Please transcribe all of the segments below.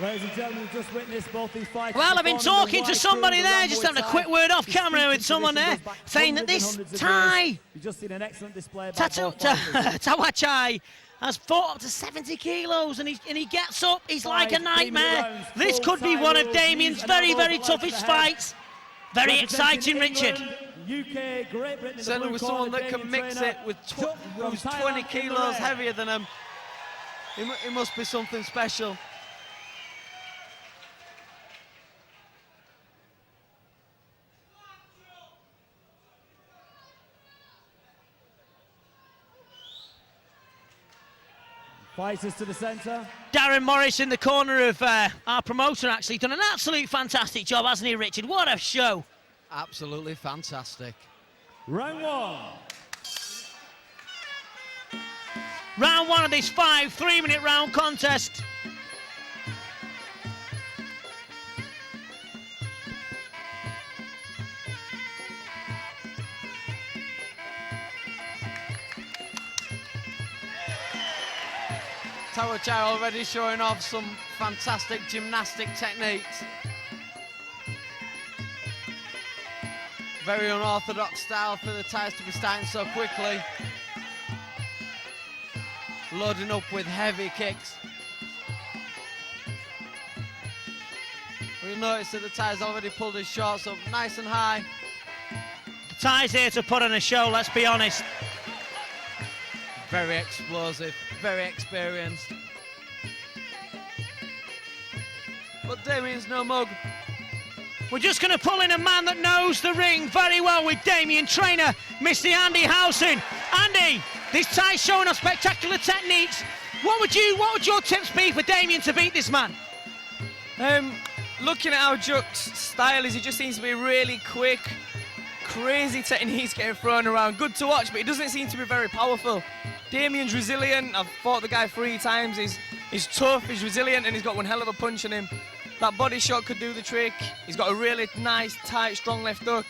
Ladies and gentlemen, we've just witnessed both these fights. Well, I've been talking to somebody there, just having a quick word off camera with someone there, saying that this Thai, Tawatchai, has fought up to 70 kilos, and he gets up, he's like a nightmare. This could be one of Damien's very, very toughest fights. Very exciting, Richard. Certainly with someone that can mix it with who's 20 kilos heavier than him. It must be something special. Fighters to the centre. Darren Morris in the corner of our promoter, actually done an absolute fantastic job, hasn't he, Richard? What a show. Absolutely fantastic. Round one. Round one of this 3-minute round contest. Tawatchai already showing off some fantastic gymnastic techniques. Very unorthodox style for the Thais to be starting so quickly. Loading up with heavy kicks. We'll notice that the Thais already pulled his shorts up nice and high. The Thai's here to put on a show, let's be honest. Very explosive, very experienced. But Damien's no mug. We're just going to pull in a man that knows the ring very well with Damien Trainor, Mr. Andy Howson. Andy, this Thai's showing us spectacular techniques. What would your tips be for Damien to beat this man? Looking at how Juk*'s style is, he just seems to be really quick, crazy techniques getting thrown around. Good to watch, but he doesn't seem to be very powerful. Damien's resilient. I've fought the guy 3 times. He's tough, he's resilient, and he's got one hell of a punch in him. That body shot could do the trick. He's got a really nice, tight, strong left hook.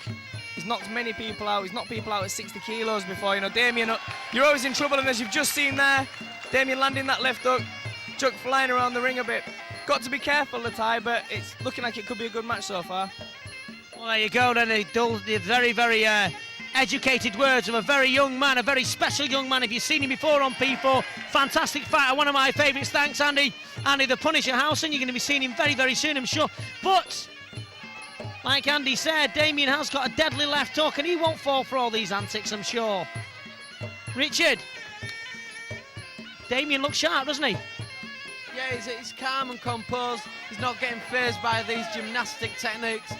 He's knocked many people out. He's knocked people out at 60 kilos before. You know, Damien, you're always in trouble, and as you've just seen there, Damien landing that left hook, Juk flying around the ring a bit. Got to be careful, the Thai, but it's looking like it could be a good match so far. Well, there you go, then. The very, very educated words of a very young man, a very special young man. If you've seen him before on P4, fantastic fighter, one of my favourites. Thanks, Andy. Andy the Punisher Howson, you're going to be seeing him very, very soon, I'm sure. But, like Andy said, Damien has got a deadly left hook, and he won't fall for all these antics, I'm sure. Richard, Damien looks sharp, doesn't he? Yeah, he's calm and composed. He's not getting fazed by these gymnastic techniques.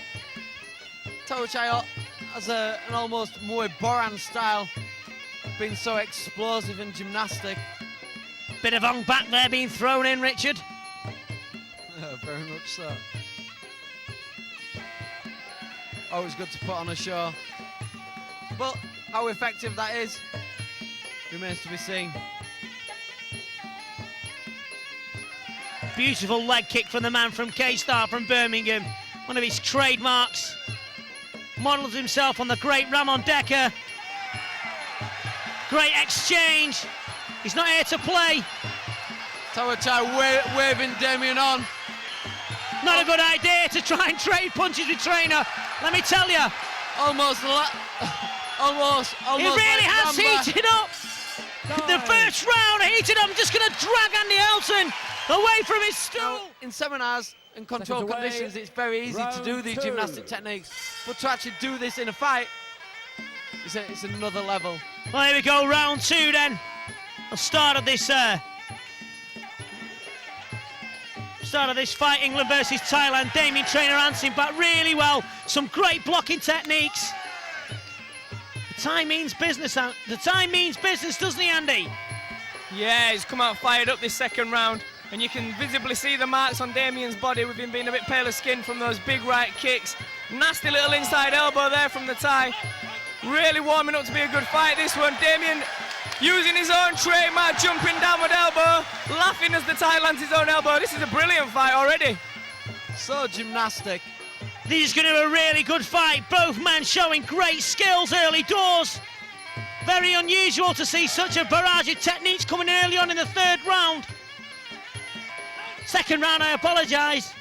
Tawatchai has an almost Muay Boran style, being so explosive and gymnastic. Bit of on back there being thrown in, Richard. Very much so. Always good to put on a show. But how effective that is remains to be seen. Beautiful leg kick from the man from K-Star from Birmingham. One of his trademarks. Models himself on the great Ramon Decker. Great exchange. He's not here to play. Tawatchai waving Damien on. Not a good idea to try and trade punches with Trainor. Let me tell you. Almost. He really has heated up. The first round heated up. I'm just going to drag Andy Howson away from his stool. Now, in seminars and controlled conditions, it's very easy to do these gymnastic techniques. But to actually do this in a fight, it's another level. Well, here we go, round 2 then. The start of this fight, England versus Thailand. Damien Trainor answering back really well. Some great blocking techniques. The Thai means business. The Thai means business, doesn't he, Andy? Yeah, he's come out fired up this second round, and you can visibly see the marks on Damien's body with him being a bit paler skinned from those big right kicks. Nasty little inside elbow there from the Thai. Really warming up to be a good fight, this one. Damien using his own trademark jumping downward elbow, laughing as the Thai lands his own elbow. This is a brilliant fight already. So gymnastic. This is going to be a really good fight. Both men showing great skills early doors. Very unusual to see such a barrage of techniques coming early on in the 3rd round. Second round, I apologise.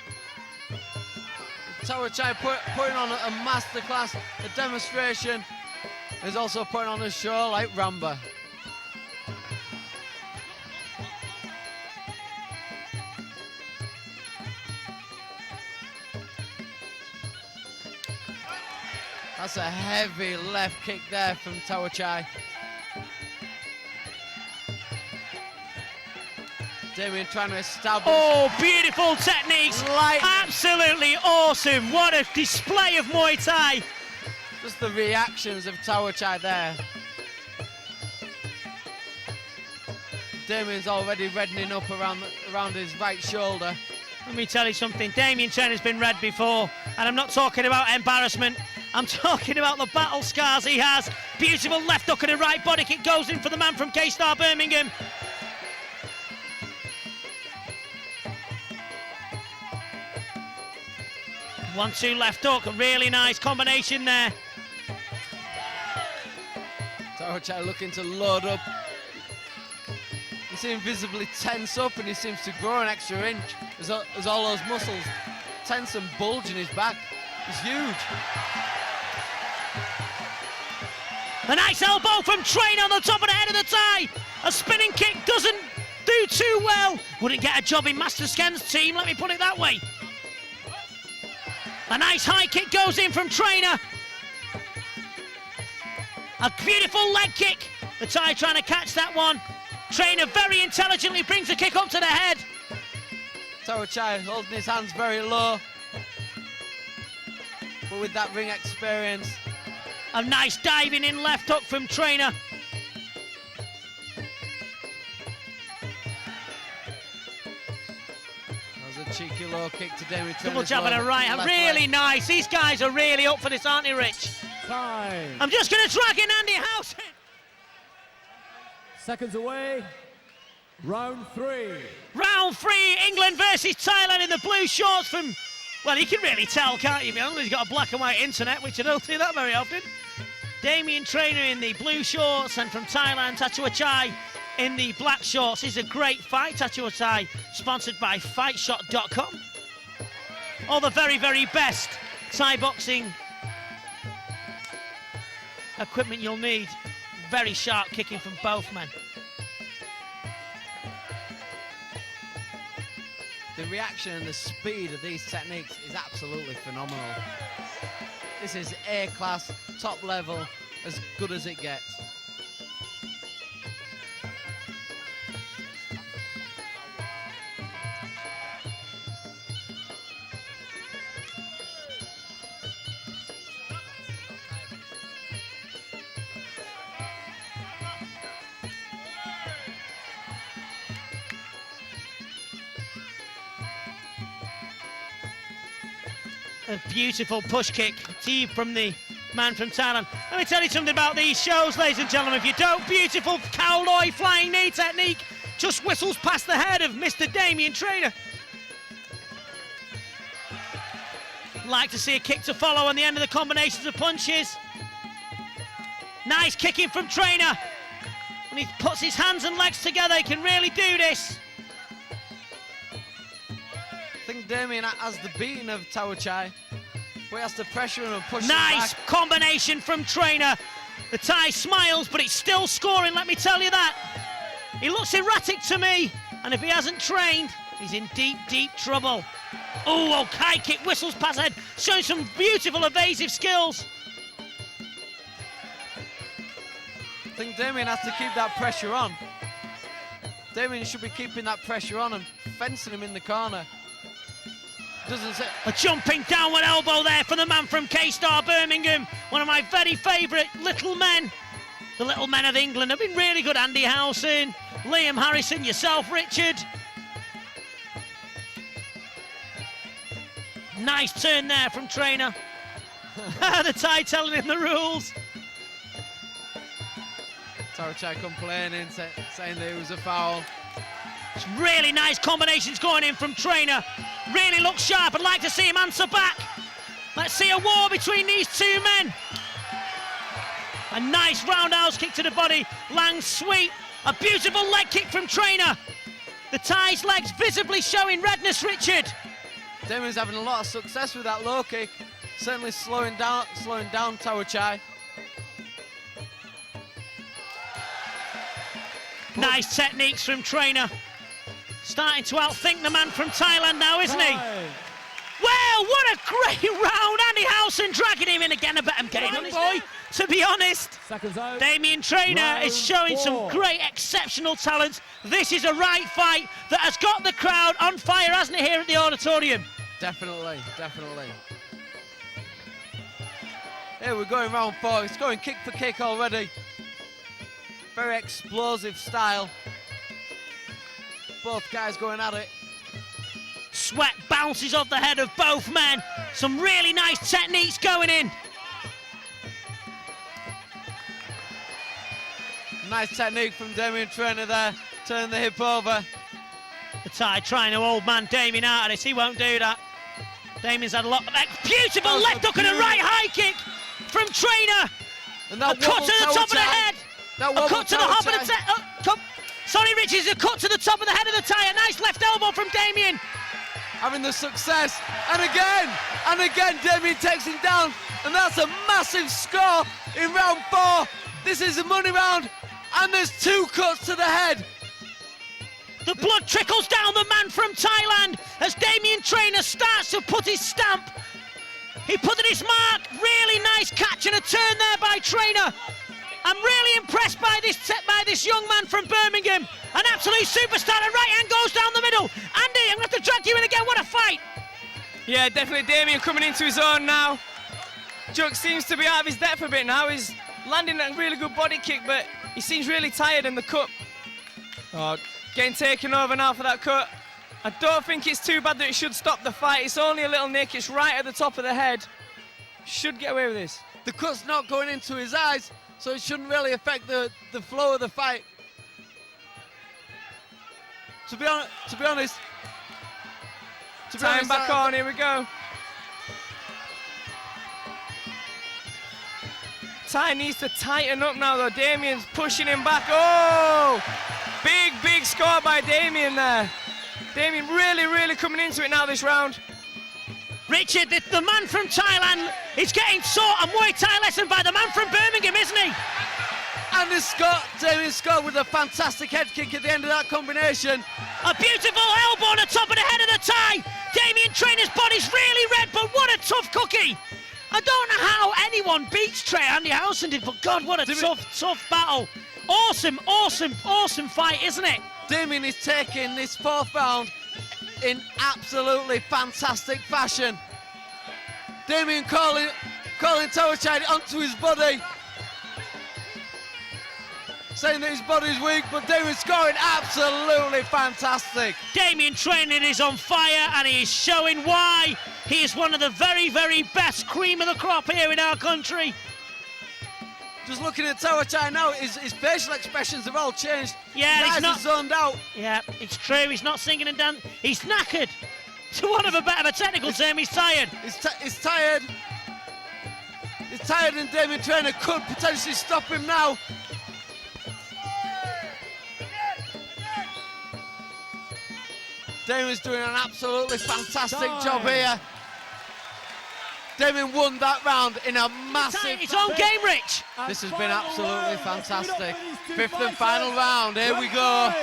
Tawatchai putting on a masterclass, a demonstration. He's also putting on a show like Ramba. That's a heavy left kick there from Tawatchai. Damien trying to establish. Oh, beautiful techniques. Absolutely awesome. What a display of Muay Thai. Just the reactions of Tawatchai there. Damien's already reddening up around his right shoulder. Let me tell you something. Damien Trainor's been red before, and I'm not talking about embarrassment. I'm talking about the battle scars he has. Beautiful left hook and a right body kick goes in for the man from K-Star Birmingham. One-two left hook, a really nice combination there. Tawatchai looking to load up. He seems visibly tense up and he seems to grow an extra inch as all those muscles tense and bulge in his back. It's huge. A nice elbow from Trainor on the top of the head of the Thai. A spinning kick doesn't do too well. Wouldn't get a job in Master Sken's team, let me put it that way. A nice high kick goes in from Trainor. A beautiful leg kick. The Thai trying to catch that one. Trainor very intelligently brings the kick up to the head. Tawatchai holding his hands very low. But with that ring experience. A nice diving in left hook from Trainor. That was a cheeky low kick to Damien Trainor. Double jab and a right. Really nice. These guys are really up for this, aren't they, Rich? Time. I'm just going to drag in Andy House. Seconds away. Round 3. Round 3, England versus Thailand in the blue shorts from, well, you can really tell, can't you? He's got a black and white internet, which I don't see that very often. Damien Trainor in the blue shorts, and from Thailand, Tawatchai in the black shorts. This is a great fight. Tawatchai, sponsored by Fightshot.com. All the very, very best Thai boxing equipment you'll need. Very sharp kicking from both men. The reaction and the speed of these techniques is absolutely phenomenal. This is A-class, top level, as good as it gets. A beautiful push kick deep from the man from Thailand. Let me tell you something about these shows, ladies and gentlemen. If you don't, beautiful cowboy flying knee technique just whistles past the head of Mr. Damien Trainor. Like to see a kick to follow on the end of the combinations of punches. Nice kicking from Trainor. When he puts his hands and legs together, he can really do this. I think Damien has the beating of Tawatchai, but he has to pressure him and push him Nice back. combination from Trainor. The Thai smiles, but he's still scoring, let me tell you that. He looks erratic to me, and if he hasn't trained, he's in deep, deep trouble. Oh, high kick whistles past head, showing some beautiful evasive skills. I think Damien has to keep that pressure on. Damien should be keeping that pressure on and fencing him in the corner. Doesn't say. A jumping downward elbow there from the man from K-Star Birmingham. One of my very favourite little men. The little men of England have been really good. Andy Howson, Liam Harrison, yourself, Richard. Nice turn there from Trainor. The Thai telling him the rules. Tawatchai complaining, saying that it was a foul. It's really nice combinations going in from Trainor. Really looks sharp. I'd like to see him answer back. Let's see a war between these two men. A nice roundhouse kick to the body. Lang sweep. A beautiful leg kick from Trainor. The Thai's legs visibly showing redness, Richard. Damien's having a lot of success with that low kick. Certainly slowing down Tawatchai. Nice techniques from Trainor. Starting to outthink the man from Thailand now, isn't he? Well, what a great round. Andy Howson dragging him in again. I bet I'm getting on his boy, to be honest. Damien Trainor is showing some great, exceptional talent. This is a right fight that has got the crowd on fire, hasn't it, here at the auditorium? Definitely, definitely. Here we're going round 4. It's going kick for kick already. Very explosive style. Both guys going at it. Sweat bounces off the head of both men. Some really nice techniques going in. Nice technique from Damien Trainor there, turning the hip over. The Thai trying to old man Damien out of this. He won't do that. Damien's had a lot of beautiful left hook and a right high kick from Trainor. And that a cut to the top of the head. That a cut to the top of the head. Sorry, Richie, it's a cut to the top of the head of the Thai. A nice left elbow from Damien. Having the success, and again, Damien takes him down, and that's a massive score in round 4. This is a money round, and there's 2 cuts to the head. The blood trickles down the man from Thailand as Damien Trainor starts to put his stamp. He put in his mark. Really nice catch and a turn there by Trainor. I'm really impressed by this young man from Birmingham. An absolute superstar. A right hand goes down the middle. Andy, I'm going to have to drag you in again. What a fight. Yeah, definitely Damien coming into his own now. Juck seems to be out of his depth a bit now. He's landing a really good body kick, but he seems really tired in the cut. Oh, getting taken over now for that cut. I don't think it's too bad that it should stop the fight. It's only a little nick. It's right at the top of the head. Should get away with this. The cut's not going into his eyes, so it shouldn't really affect the flow of the fight. To be honest. Time back on, here we go. Ty needs to tighten up now though. Damien's pushing him back. Oh! Big score by Damien there. Damien really coming into it now this round. Richard, the man from Thailand is getting taught a Muay Thai lesson by the man from Birmingham, isn't he? And Damien scored with a fantastic head kick at the end of that combination. A beautiful elbow on the top of the head of the Thai. Damien Trainor's body's really red, but what a tough cookie. I don't know how anyone beats Andy Howson did, but God, what a tough battle. Awesome fight, isn't it? Damien is taking this 4th round in absolutely fantastic fashion. Damien calling Tawatchai onto his body, saying that his body's weak, but Damien scoring absolutely fantastic. Damien Trainor is on fire, and he is showing why he is one of the very best cream of the crop here in our country. Just looking at Tawatchai now, his facial expressions have all changed. Yeah, his eyes are zoned out. Yeah, it's true. He's not singing and dancing. He's knackered. To one of a better technical term, he's tired. He's tired. He's tired, and Damien Trainor could potentially stop him now. Damien's doing an absolutely fantastic job here. Damien won that round in a massive... It's on game, Rich. This has been absolutely fantastic. 5th and final round, here we go.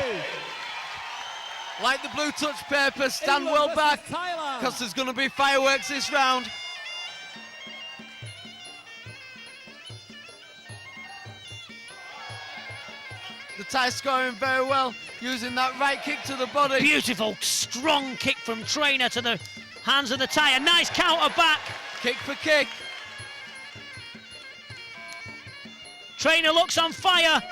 Like the blue touch paper, stand well back, because there's going to be fireworks this round. The Thai scoring very well, using that right kick to the body. Beautiful, strong kick from Trainor to the hands of the Thai. A nice counter back. Kick for kick. Trainor looks on fire.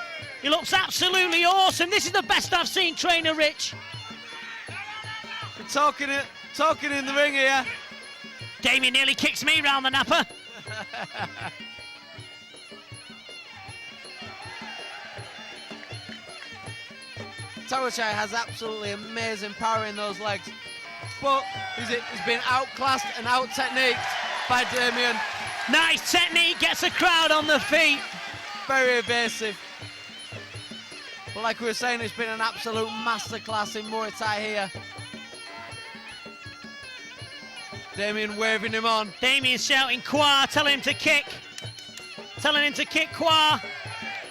He looks absolutely awesome. This is the best I've seen Trainor, Rich. We're talking in the ring here. Damien nearly kicks me round the napper. Tawatchai has absolutely amazing power in those legs, but he's been outclassed and out-techniqued by Damien. Nice technique, gets the crowd on the feet. Very evasive. But like we were saying, it's been an absolute masterclass in Muay Thai here. Damien waving him on. Damien shouting, Kwa, telling him to kick. Telling him to kick, Kwa.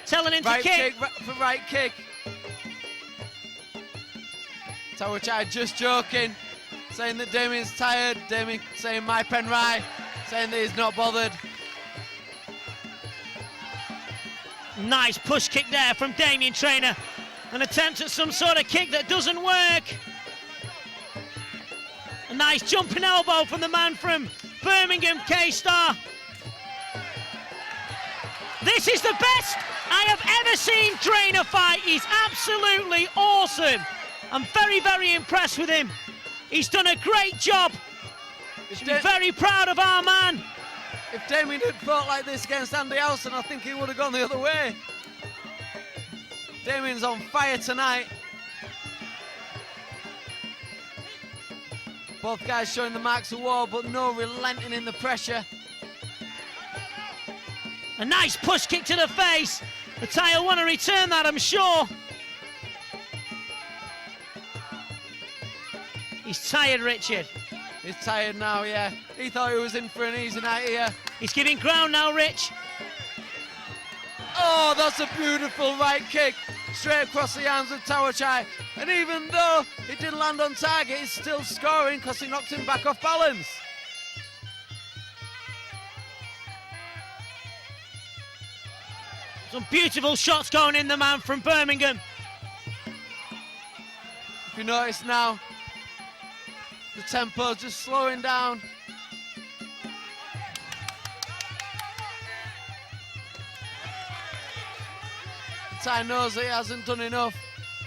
Telling him to kick. Right kick. Tawatchai just joking, saying that Damien's tired. Damien saying my pen right, saying that he's not bothered. Nice push kick there from Damien Trainor. An attempt at some sort of kick that doesn't work. A nice jumping elbow from the man from Birmingham, K-Star. This is the best I have ever seen Trainor fight. He's absolutely awesome. I'm very, very impressed with him. He's done a great job. Should be very proud of our man. If Damien had fought like this against Andy Howson, I think he would have gone the other way. Damien's on fire tonight. Both guys showing the marks of war, but no relenting in the pressure. A nice push kick to the face. The Thai will want to return that, I'm sure. He's tired, Richard. He's tired now, yeah. He thought he was in for an easy night here. He's giving ground now, Rich. Oh, that's a beautiful right kick. Straight across the arms of Tawatchai. And even though it didn't land on target, he's still scoring because he knocked him back off balance. Some beautiful shots going in, the man from Birmingham. If you notice now, the tempo's just slowing down. Thai knows that he hasn't done enough.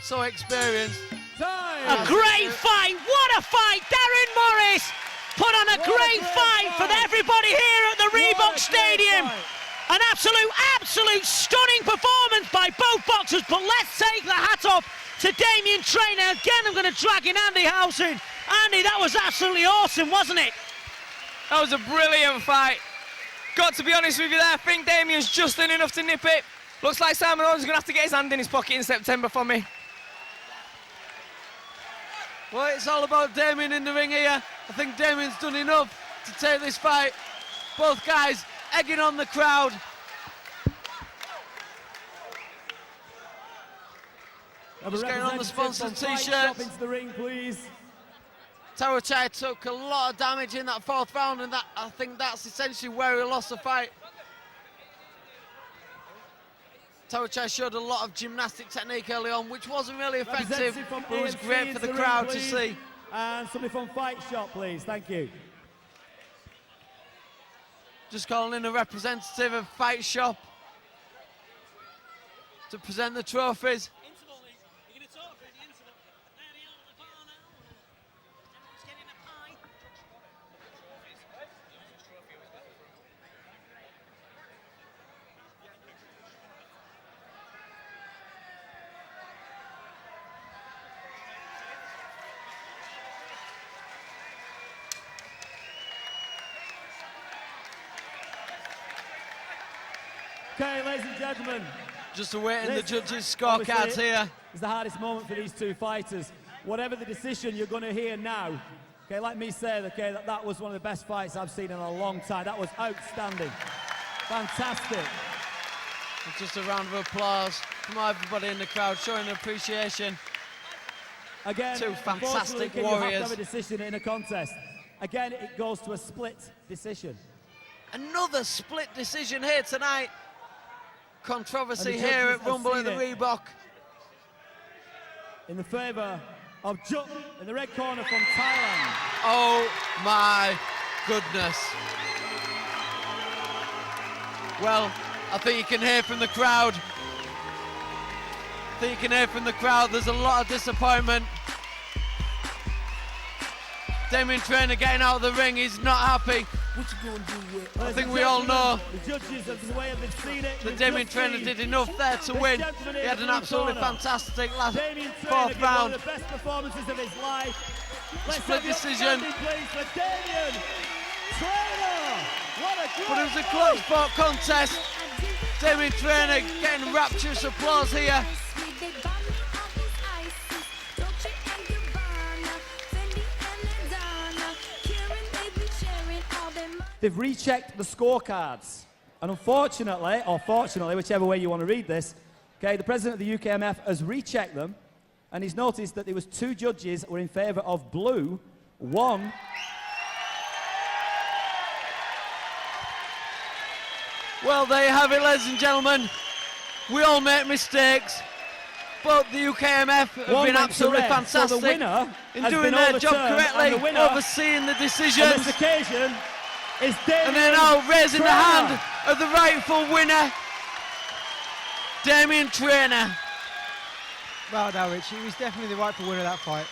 So experienced. A great fight. What a fight. Darren Morris put on a great fight for everybody here at the Reebok Stadium. An absolute stunning performance by both boxers. But let's take the hat off to Damien Trainor. Again, I'm going to drag in Andy Howson. Andy, that was absolutely awesome, wasn't it? That was a brilliant fight. Got to be honest with you there, I think Damien's just done enough to nip it. Looks like Simon Owens is going to have to get his hand in his pocket in September for me. Well, it's all about Damien in the ring here. I think Damien's done enough to take this fight. Both guys egging on the crowd. Just getting on the sponsored t-shirts. Into the ring, please. Tawatchai took a lot of damage in that fourth round, and I think that's essentially where he lost the fight. Tawatchai showed a lot of gymnastic technique early on, which wasn't really effective, but it was great for the crowd to see. And somebody from Fight Shop, please. Thank you. Just calling in a representative of Fight Shop to present the trophies. Okay, ladies and gentlemen. Just awaiting the judges' obviously, scorecards here. It's the hardest moment for these two fighters. Whatever the decision you're going to hear now, okay, let me say, okay, that was one of the best fights I've seen in a long time. That was outstanding. Fantastic. And just a round of applause from everybody in the crowd, showing appreciation. Again, two fantastic you warriors. have to have a decision in a contest. Again, it goes to a split decision. Another split decision here tonight. Controversy here at Rumble in the Reebok. In the favour of Juk in the red corner from Thailand. Oh my goodness. Well, I think you can hear from the crowd. There's a lot of disappointment. Damien Trainor getting out of the ring, he's not happy. What you gonna do with? I think we all know the judges of the way they've seen it. that Damien Trainor did enough there to win. He had an absolutely fantastic last fourth round. One of the best performances of his life. Split decision. Please for Damien Trainor. What a But it was a close fought contest. Damien Trainor getting rapturous applause here. they've rechecked the scorecards. And unfortunately, or fortunately, whichever way you want to read this, okay, the president of the UKMF has rechecked them, and he's noticed that there was 2 judges were in favour of blue, 1... Well, there you have it, ladies and gentlemen. We all make mistakes, but the UKMF have been absolutely fantastic so the winner in has doing been their job overturned, correctly, and the winner overseeing the on decisions. this occasion is Damien And they're now raising the Trainor. hand of the rightful winner, Damien Trainor. Well, no, Rich, he was definitely the rightful winner of that fight.